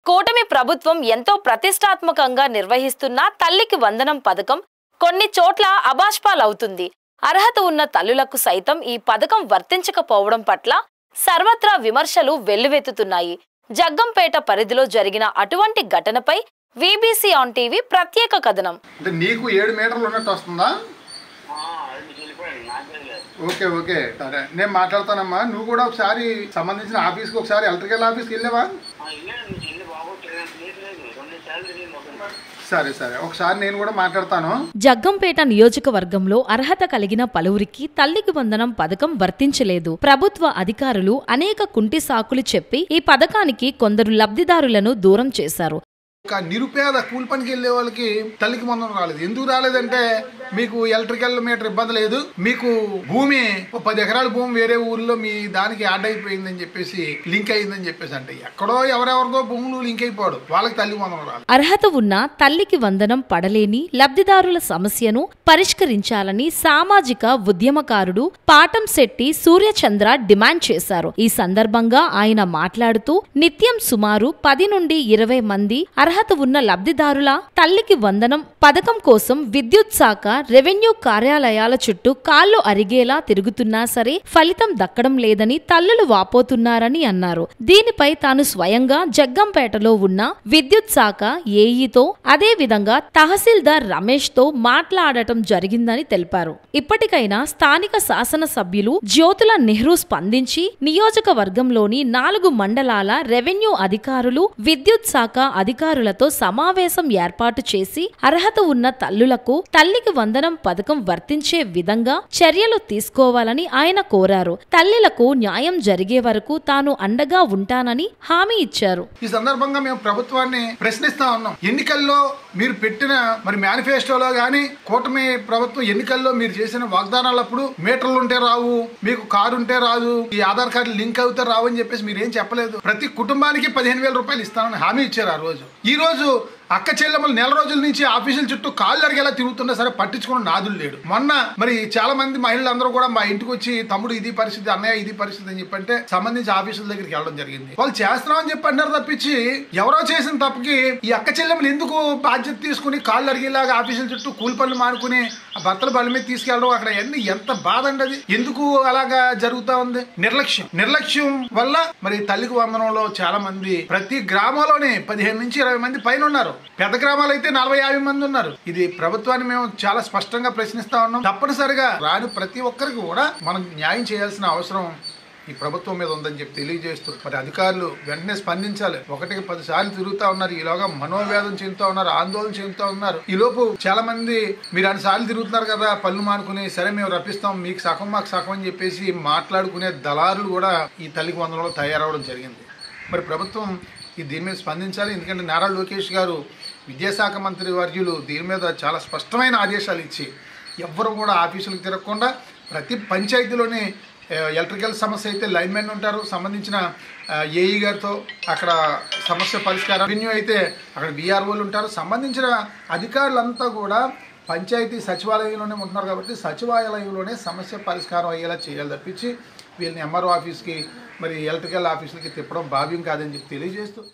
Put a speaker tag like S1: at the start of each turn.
S1: కూటమి ప్రభుత్వం ఎంతో ప్రతిష్టాత్మకంగా నిర్వహిస్తున్న తల్లికి వందనం పథకం కొన్ని చోట్ల అబాష్పాలవుతుంది. అర్హత ఉన్న తల్లులకు సైతం ఈ పథకం వర్తించకపోవడం పట్ల సర్వత్రా విమర్శలు వెల్లువెత్తుతున్నాయి. జగ్గంపేట పరిధిలో జరిగిన అటువంటి ఘటనపై వీబీసీ ఆన్ టీవీ ప్రత్యేక కథనం.
S2: నీకు 7 మీటర్లు ఉన్నట్టు వస్తుందా? ఓకే ఓకే సరే, నేను మాట్లాడతానమ్మా. నువ్వు కూడా ఒకసారి సంబంధించిన ఆఫీస్కి ఒకసారి ఎలక్ట్రికల్ ఆఫీస్కి వెళ్ళావా? సరే సరే, ఒకసారి నేను కూడా మాట్లాడతాను.
S1: జగ్గంపేట నియోజకవర్గంలో అర్హత కలిగిన పలువురికి తల్లికి వందనం పథకం వర్తించలేదు. ప్రభుత్వ అధికారులు అనేక కుంటి సాకులు చెప్పి ఈ పథకానికి కొందరు లబ్ధిదారులను దూరం చేశారు.
S2: నిరుపేద కూలి పనికి వెళ్లే వాళ్ళకి తల్లికి వందనం రాలేదు. ఎందుకు రాలేదంటే మీకు ఎలక్ట్రికల్ మీటర్ ఇబ్బంది లేదు, మీకు భూమి 10 ఎకరాల భూమి వేరే ఊర్లో మీ దానికి యాడ్ అయిపోయిందని చెప్పేసి లింక్ అయిందని చెప్పేసి, అంటే ఎక్కడో ఎవరెవరిదో భూములు లింక్ అయిపోడు, వాళ్ళకి తల్లికి వందనం రాలేదు.
S1: అర్హత ఉన్న తల్లికి వందనం పడలేని లబ్ధిదారుల సమస్యను పరిష్కరించాలని సామాజిక ఉద్యమకారుడు పాటంశెట్టి సూర్యచంద్ర డిమాండ్ చేశారు. ఈ సందర్భంగా ఆయన మాట్లాడుతూ నిత్యం సుమారు 10 నుండి 20 మంది అర్హత ఉన్న లబ్ధిదారుల తల్లికి వందనం పథకం కోసం విద్యుత్ శాఖ రెవెన్యూ కార్యాలయాల చుట్టూ కాళ్లు అరిగేలా తిరుగుతున్నా సరే ఫలితం దక్కడం లేదని తల్లులు వాపోతున్నారని అన్నారు. దీనిపై తాను స్వయంగా జగ్గంపేటలో ఉన్న విద్యుత్ శాఖ ఏఈతో అదే విధంగా తహసీల్దార్ రమేష్ తో మాట్లాడటం జరిగిందని తెలిపారు. ఇప్పటికైనా స్థానిక శాసనసభ్యులు జ్యోతుల నెహ్రూ స్పందించి నియోజకవర్గంలోని 4 మండలాల రెవెన్యూ అధికారులు విద్యుత్ శాఖ అధికారులతో సమావేశం ఏర్పాటు చేసి అర్హత ఉన్న తల్లులకు తల్లికి వందనం పథకం వర్తించే విధంగా చర్యలు తీసుకోవాలని ఆయన కోరారు. తల్లులకు న్యాయం జరిగే వరకు తాను అండగా ఉంటానని హామీ ఇచ్చారు.
S2: ఈ సందర్భంగా మేము ప్రభుత్వాన్ని ప్రశ్నిస్తా ఉన్నాం. ఎన్నికల్లో మీరు పెట్టిన మేనిఫెస్టోలో గానీ కూటమి ప్రభుత్వం ఎన్నికల్లో మీరు చేసిన వాగ్దానాలప్పుడు మీటర్లు ఉంటే రావు, మీకు కారు ఉంటే రాదు, ఈ ఆధార్ కార్డు లింక్ అవుతే రావు అని చెప్పేసి మీరు ఏం చెప్పలేదు. ప్రతి కుటుంబానికి 15,000 రూపాయలు ఇస్తానని హామీ ఇచ్చారు ఆ రోజు. ఈ రోజు అక్క చెల్లెమ్మలు నెల రోజుల నుంచి ఆఫీసుల చుట్టూ కాళ్ళు అరిగేలా తిరుగుతున్నా సరే పట్టించుకున్న నాదులు లేడు. మొన్న చాలా మంది మహిళలు అందరూ కూడా మా ఇంటికి వచ్చి తమ్ముడు ఇది పరిస్థితి, అన్నయ్య ఇది పరిస్థితి అని చెప్పంటే సంబంధించి ఆఫీసుల దగ్గరికి వెళ్ళడం జరిగింది. వాళ్ళు చేస్తున్నామని చెప్పి అన్నారు తప్పించి ఎవరో చేసిన తప్పుకి ఈ అక్క చెల్లెమ్మలు ఎందుకు బాధ్యత తీసుకుని కాళ్ళు అరిగేలాగా ఆఫీసుల చుట్టూ కూలి పనులు మానుకుని భర్తల బలి మీద తీసుకెళ్ళడం, అక్కడ అన్ని ఎంత బాధ అండి. అది ఎందుకు అలాగా జరుగుతా ఉంది? నిర్లక్ష్యం వల్ల తల్లికి వందనంలో చాలా మంది ప్రతి గ్రామంలోనే 15 నుంచి 20 మంది పైన ఉన్నారు. పెద్ద గ్రామాలు అయితే 40-50 మంది ఉన్నారు. ఇది ప్రభుత్వాన్ని మేము చాలా స్పష్టంగా ప్రశ్నిస్తా ఉన్నాం. తప్పనిసరిగా రాని ప్రతి ఒక్కరికి కూడా మనం న్యాయం చేయాల్సిన అవసరం ఈ ప్రభుత్వం మీద ఉందని చెప్పి తెలియజేస్తూ అధికారులు వెంటనే స్పందించాలి. 1కి 10 సార్లు తిరుగుతా ఉన్నారు. ఈలోగా మనోవేదన చెందుతా ఉన్నారు, ఆందోళన చెందుతా ఉన్నారు. ఈ లోపు చాలా మంది మీరు అన్ని సార్లు తిరుగుతున్నారు కదా పనులు మానుకుని, సరే మేము రప్పిస్తాం, మీకు సగం మాకు సగం అని చెప్పేసి మాట్లాడుకునే దళారులు కూడా ఈ తల్లికి వందనంలో తయారవడం జరిగింది. ప్రభుత్వం దీని మీద స్పందించాలి. ఎందుకంటే నారా లోకేష్ గారు విద్యాశాఖ మంత్రి వర్యులు దీని మీద చాలా స్పష్టమైన ఆదేశాలు ఇచ్చి ఎవ్వరూ కూడా ఆఫీసులకు తిరగకుండా ప్రతి పంచాయతీలోని ఎలక్ట్రికల్ సమస్య అయితే లైన్మెన్ ఉంటారు, సంబంధించిన ఏఈ గారితో అక్కడ సమస్య పరిష్కారం, రెవెన్యూ అయితే అక్కడ విఆర్ఓలు ఉంటారు, సంబంధించిన అధికారులంతా కూడా పంచాయతీ సచివాలయంలోనే ఉంటున్నారు. కాబట్టి సచివాలయంలోనే సమస్య పరిష్కారం అయ్యేలా చేయాలి తప్పించి వీళ్ళని ఎంఆర్ఓ ఆఫీస్కి ఎలక్ట్రికల్ ఆఫీసులకి తిప్పడం భావ్యం కాదని చెప్పి తెలియజేస్తూ